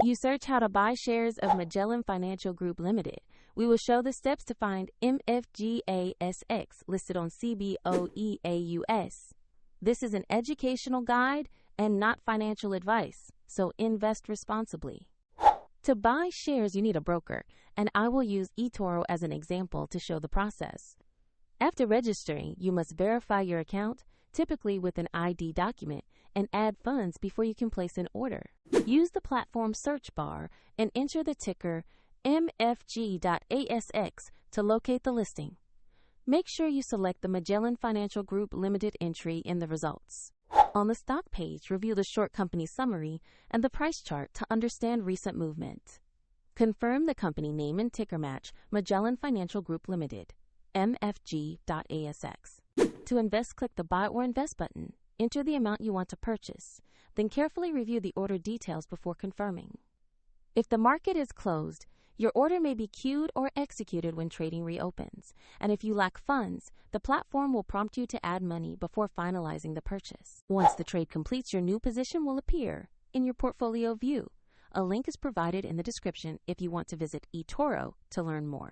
You search how to buy shares of Magellan Financial Group Limited. We will show the steps to find MFG.ASX listed on CBOE AUS. This is an educational guide and not financial advice, so invest responsibly. To buy shares, you need a broker, and I will use eToro as an example to show the process. After registering, you must verify your account, typically with an ID document, and add funds before you can place an order. Use the platform search bar and enter the ticker MFG.ASX to locate the listing. Make sure you select the Magellan Financial Group Limited entry in the results. On the stock page, review the short company summary and the price chart to understand recent movement. Confirm the company name and ticker match Magellan Financial Group Limited, MFG.ASX. To invest, click the Buy or Invest button. Enter the amount you want to purchase, then carefully review the order details before confirming. If the market is closed, your order may be queued or executed when trading reopens, and if you lack funds, the platform will prompt you to add money before finalizing the purchase. Once the trade completes, your new position will appear in your portfolio view. A link is provided in the description if you want to visit eToro to learn more.